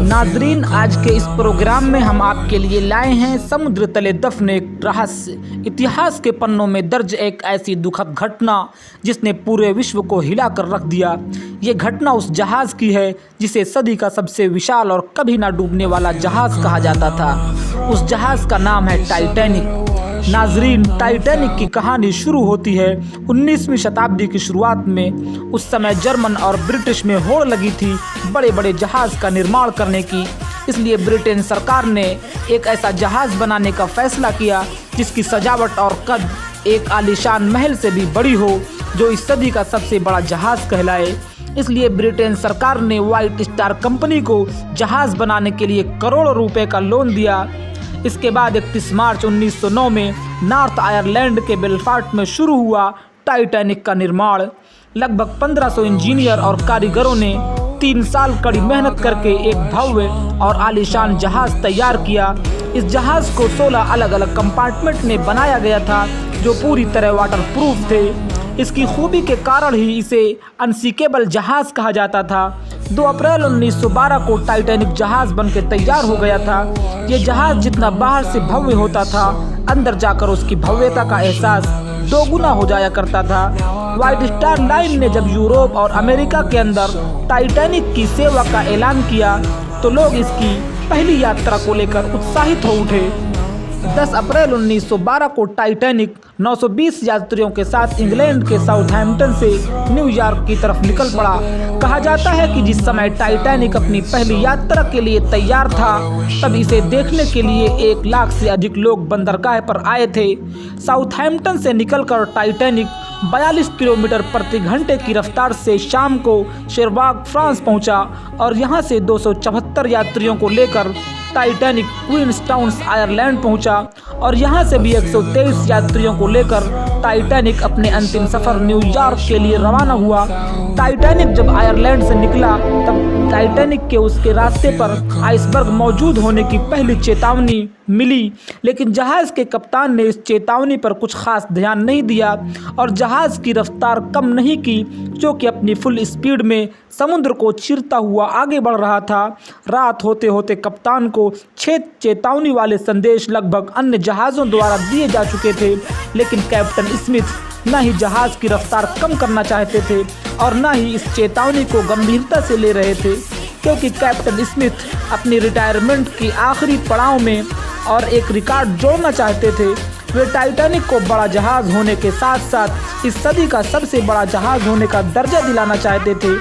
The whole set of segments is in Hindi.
नाजरीन, आज के इस प्रोग्राम में हम आपके लिए लाए हैं समुद्र तले दफन एक रहस्य। इतिहास के पन्नों में दर्ज एक ऐसी दुखद घटना जिसने पूरे विश्व को हिला कर रख दिया। ये घटना उस जहाज़ की है जिसे सदी का सबसे विशाल और कभी ना डूबने वाला जहाज़ कहा जाता था। उस जहाज़ का नाम है टाइटैनिक। नाजरीन, टाइटैनिक की कहानी शुरू होती है 19वीं शताब्दी की शुरुआत में। उस समय जर्मन और ब्रिटिश में होड़ लगी थी बड़े बड़े जहाज़ का निर्माण करने की। इसलिए ब्रिटेन सरकार ने एक ऐसा जहाज़ बनाने का फैसला किया जिसकी सजावट और कद एक आलीशान महल से भी बड़ी हो, जो इस सदी का सबसे बड़ा जहाज़ कहलाए। इसलिए ब्रिटेन सरकार ने व्हाइट स्टार कंपनी को जहाज़ बनाने के लिए करोड़ों रुपए का लोन दिया। इसके बाद 31 मार्च 1909 में नॉर्थ आयरलैंड के बेलफास्ट में शुरू हुआ टाइटैनिक का निर्माण। लगभग 1500 इंजीनियर और कारीगरों ने 3 साल कड़ी मेहनत करके एक भव्य और आलीशान जहाज़ तैयार किया। इस जहाज़ को 16 अलग अलग कंपार्टमेंट में बनाया गया था जो पूरी तरह वाटरप्रूफ थे। इसकी खूबी के कारण ही इसे अनसिंकेबल जहाज़ कहा जाता था। 2 अप्रैल 1912 को टाइटैनिक जहाज़ बनकर तैयार हो गया था। ये जहाज़ जितना बाहर से भव्य होता था, अंदर जाकर उसकी भव्यता का एहसास 2 गुना हो जाया करता था। व्हाइट स्टार लाइन ने जब यूरोप और अमेरिका के अंदर टाइटैनिक की सेवा का ऐलान किया तो लोग इसकी पहली यात्रा को लेकर उत्साहित हो उठे। 10 अप्रैल 1912 को टाइटैनिक 920 यात्रियों के साथ इंग्लैंड के साउथहैम्पटन से न्यूयॉर्क की तरफ निकल पड़ा। कहा जाता है कि जिस समय टाइटैनिक अपनी पहली यात्रा के लिए तैयार था, तब इसे देखने के लिए 1 लाख से अधिक लोग बंदरगाह पर आए थे। साउथहैम्पटन से निकलकर टाइटैनिक 42 किलोमीटर प्रति घंटे की रफ्तार से शाम को शेरबाग फ्रांस पहुंचा और यहां से 274 यात्रियों को लेकर टाइटैनिक क्वींसटाउन आयरलैंड पहुंचा और यहां से भी 123 यात्रियों को लेकर टाइटैनिक अपने अंतिम सफर न्यूयॉर्क के लिए रवाना हुआ। टाइटैनिक जब आयरलैंड से निकला तब टाइटैनिक के उसके रास्ते पर आइसबर्ग मौजूद होने की पहली चेतावनी मिली, लेकिन जहाज़ के कप्तान ने इस चेतावनी पर कुछ खास ध्यान नहीं दिया और जहाज़ की रफ्तार कम नहीं की, जो कि अपनी फुल स्पीड में समुद्र को चीरता हुआ आगे बढ़ रहा था। रात होते होते कप्तान को 6 चेतावनी वाले संदेश लगभग अन्य जहाज़ों द्वारा दिए जा चुके थे, लेकिन कैप्टन स्मिथ न ही जहाज़ की रफ्तार कम करना चाहते थे और न ही इस चेतावनी को गंभीरता से ले रहे थे, क्योंकि कैप्टन स्मिथ अपनी रिटायरमेंट की आखिरी पड़ाव में और एक रिकॉर्ड जोड़ना चाहते थे। वे टाइटैनिक को बड़ा जहाज़ होने के साथ साथ इस सदी का सबसे बड़ा जहाज़ होने का दर्जा दिलाना चाहते थे।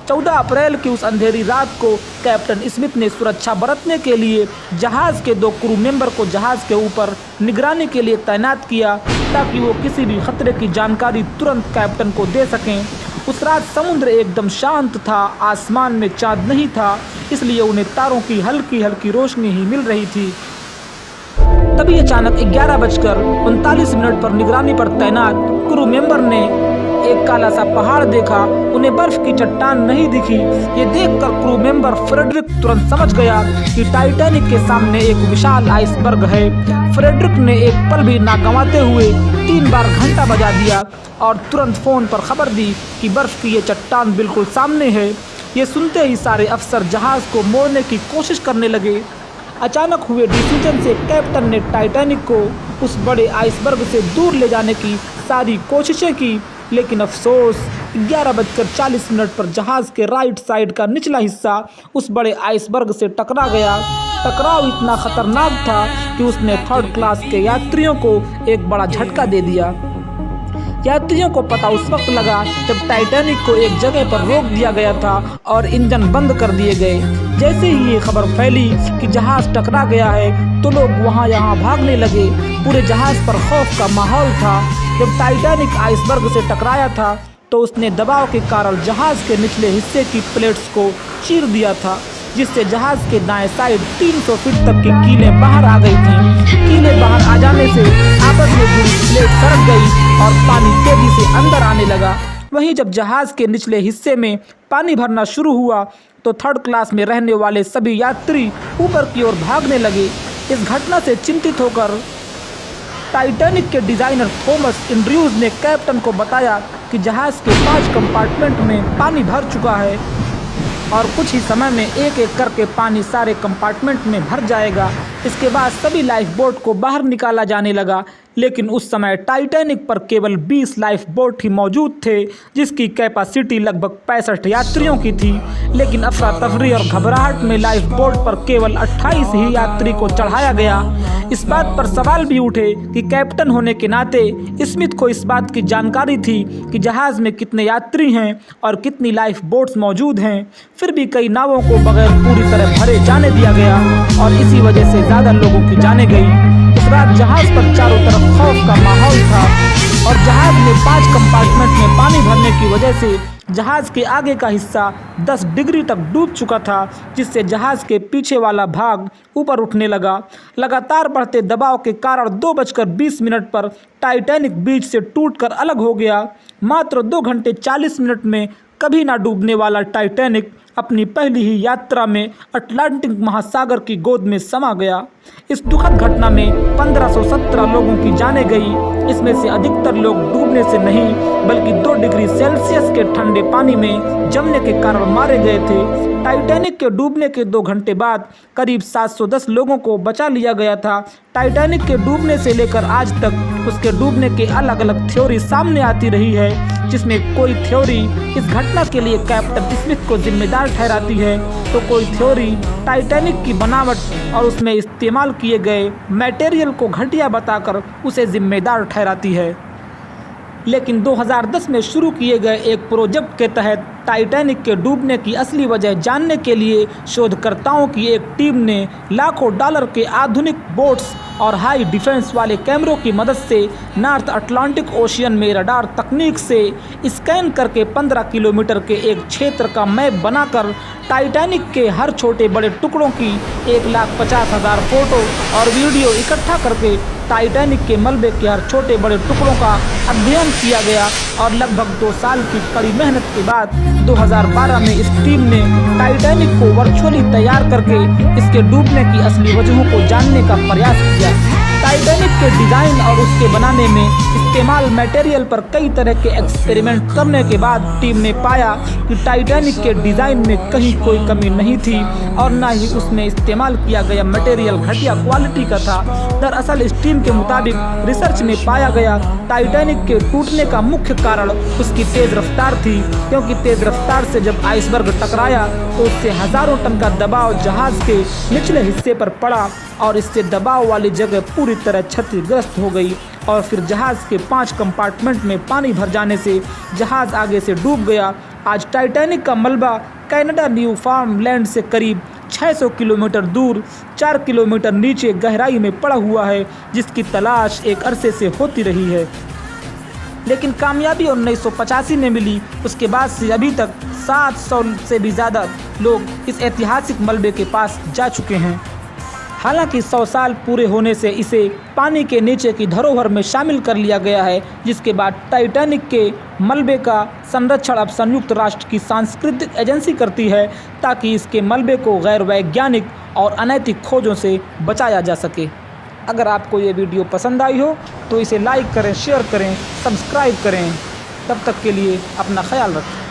14 अप्रैल की उस अंधेरी रात को कैप्टन स्मिथ ने सुरक्षा बरतने के लिए जहाज़ के 2 क्रू मेंबर को जहाज़ के ऊपर निगरानी के लिए तैनात किया, ताकि वो किसी भी खतरे की जानकारी तुरंत कैप्टन को दे सकें। उस रात समुद्र एकदम शांत था, आसमान में चाँद नहीं था, इसलिए उन्हें तारों की हल्की हल्की रोशनी ही मिल रही थी। तभी अचानक 11:39 पर निगरानी पर तैनात क्रू मेंबर ने एक काला सा पहाड़ देखा। उन्हें बर्फ की चट्टान नहीं दिखी। ये देखकर क्रू मेंबर फ्रेडरिक तुरंत समझ गया कि टाइटैनिक के सामने एक विशाल आइसबर्ग है। फ्रेडरिक ने एक पल भी ना गंवाते हुए 3 बार घंटा बजा दिया और तुरंत फ़ोन पर खबर दी कि बर्फ की ये चट्टान बिल्कुल सामने है। ये सुनते ही सारे अफसर जहाज़ को मोड़ने की कोशिश करने लगे। अचानक हुए डिसीजन से कैप्टन ने टाइटैनिक को उस बड़े आइसबर्ग से दूर ले जाने की सारी कोशिशें की, लेकिन अफसोस 11:40 पर जहाज़ के राइट साइड का निचला हिस्सा उस बड़े आइसबर्ग से टकरा गया। टकराव इतना खतरनाक था कि उसने 3rd क्लास के यात्रियों को एक बड़ा झटका दे दिया। यात्रियों को पता उस वक्त लगा जब टाइटैनिक को एक जगह पर रोक दिया गया था और इंजन बंद कर दिए गए। जैसे ही ये खबर फैली कि जहाज़ टकरा गया है तो लोग वहाँ यहाँ भागने लगे। पूरे जहाज़ पर खौफ का माहौल था। जब टाइटैनिक आइसबर्ग से टकराया था तो उसने दबाव के कारण जहाज़ के निचले हिस्से की प्लेट्स को चीर दिया था, जिससे जहाज़ के दाएं साइड 300 फीट तक की कीलें बाहर आ गई थीं। कीलें बाहर आ जाने से आपस में जुड़ी प्लेट सरक गई और पानी तेजी से अंदर आने लगा। वहीं जब जहाज़ के निचले हिस्से में पानी भरना शुरू हुआ तो 3rd क्लास में रहने वाले सभी यात्री ऊपर की ओर भागने लगे। इस घटना से चिंतित होकर टाइटैनिक के डिज़ाइनर थॉमस एंड्रयूज ने कैप्टन को बताया कि जहाज़ के 5 कंपार्टमेंट में पानी भर चुका है। और कुछ ही समय में एक एक करके पानी सारे कंपार्टमेंट में भर जाएगा। इसके बाद सभी लाइफ बोट को बाहर निकाला जाने लगा, लेकिन उस समय टाइटैनिक पर केवल 20 लाइफ बोट ही मौजूद थे, जिसकी कैपेसिटी लगभग 65 यात्रियों की थी। लेकिन अफरा तफरी और घबराहट में लाइफ बोट पर केवल 28 ही यात्री को चढ़ाया गया। इस बात पर सवाल भी उठे कि कैप्टन होने के नाते स्मिथ को इस बात की जानकारी थी कि जहाज़ में कितने यात्री हैं और कितनी लाइफ बोट्स मौजूद हैं। फिर भी कई नावों को बगैर पूरी तरह भरे जाने दिया गया और इसी वजह से ज़्यादा लोगों की जानें गई। उस रात जहाज़ पर चारों तरफ खौफ का माहौल था और जहाज़ में 5 कंपार्टमेंट में पानी भरने की वजह से जहाज़ के आगे का हिस्सा 10 डिग्री तक डूब चुका था, जिससे जहाज़ के पीछे वाला भाग ऊपर उठने लगा। लगातार बढ़ते दबाव के कारण 2:20 पर टाइटैनिक बीच से टूटकर अलग हो गया। मात्र 2 घंटे 40 मिनट में कभी ना डूबने वाला टाइटैनिक अपनी पहली ही यात्रा में अटलांटिक महासागर की गोद में समा गया। इस दुखद घटना में 1517 लोगों की जानें गई। इसमें से अधिकतर लोग डूबने से नहीं बल्कि 2 डिग्री सेल्सियस के ठंडे पानी में जमने के कारण मारे गए थे। टाइटैनिक के डूबने के 2 घंटे बाद करीब 710 लोगों को बचा लिया गया था। टाइटैनिक के डूबने से लेकर आज तक उसके डूबने के अलग अलग थ्योरी सामने आती रही है, जिसमें कोई थ्योरी इस घटना के लिए कैप्टन स्मिथ को जिम्मेदार ठहराती है, तो कोई थ्योरी टाइटैनिक की बनावट और उसमें इस्तेमाल किए गए मटेरियल को घटिया बताकर उसे जिम्मेदार ठहराती है। लेकिन 2010 में शुरू किए गए एक प्रोजेक्ट के तहत टाइटैनिक के डूबने की असली वजह जानने के लिए शोधकर्ताओं की एक टीम ने लाखों डॉलर के आधुनिक बोट्स और हाई डिफेंस वाले कैमरों की मदद से नॉर्थ अटलांटिक ओशियन में रडार तकनीक से स्कैन करके 15 किलोमीटर के एक क्षेत्र का मैप बनाकर टाइटैनिक के हर छोटे बड़े टुकड़ों की 1,50,000 फोटो और वीडियो इकट्ठा करके टाइटैनिक के मलबे के हर छोटे बड़े टुकड़ों का अध्ययन किया गया और लगभग 2 साल की कड़ी मेहनत के बाद 2012 में इस टीम ने टाइटैनिक को वर्चुअली तैयार करके इसके डूबने की असली वजहों को जानने का प्रयास किया। टाइटैनिक के डिज़ाइन और उसके बनाने में इस्तेमाल मटेरियल पर कई तरह के एक्सपेरिमेंट करने के बाद टीम ने पाया कि टाइटैनिक के डिज़ाइन में कहीं कोई कमी नहीं थी और न ही उसमें इस्तेमाल किया गया मटेरियल घटिया क्वालिटी का था। दरअसल इस टीम के मुताबिक रिसर्च में पाया गया टाइटैनिक के टूटने का मुख्य कारण उसकी तेज़ रफ्तार थी, क्योंकि तेज़ रफ्तार से जब आइसबर्ग टकराया तो उससे हज़ारों टन का दबाव जहाज़ के निचले हिस्से पर पड़ा और इससे दबाव वाली जगह पूरी तरह क्षतिग्रस्त हो गई और फिर जहाज़ के 5 कंपार्टमेंट में पानी भर जाने से जहाज़ आगे से डूब गया। आज टाइटैनिक का मलबा कनाडा न्यूफाउंडलैंड से करीब 600 किलोमीटर दूर 4 किलोमीटर नीचे गहराई में पड़ा हुआ है, जिसकी तलाश एक अरसे से होती रही है, लेकिन कामयाबी 1985 में मिली। उसके बाद से अभी तक 700 से भी ज़्यादा लोग इस ऐतिहासिक मलबे के पास जा चुके हैं। हालांकि 100 साल पूरे होने से इसे पानी के नीचे की धरोहर में शामिल कर लिया गया है, जिसके बाद टाइटैनिक के मलबे का संरक्षण अब संयुक्त राष्ट्र की सांस्कृतिक एजेंसी करती है, ताकि इसके मलबे को गैर वैज्ञानिक और अनैतिक खोजों से बचाया जा सके। अगर आपको ये वीडियो पसंद आई हो तो इसे लाइक करें, शेयर करें, सब्सक्राइब करें। तब तक के लिए अपना ख्याल रखें।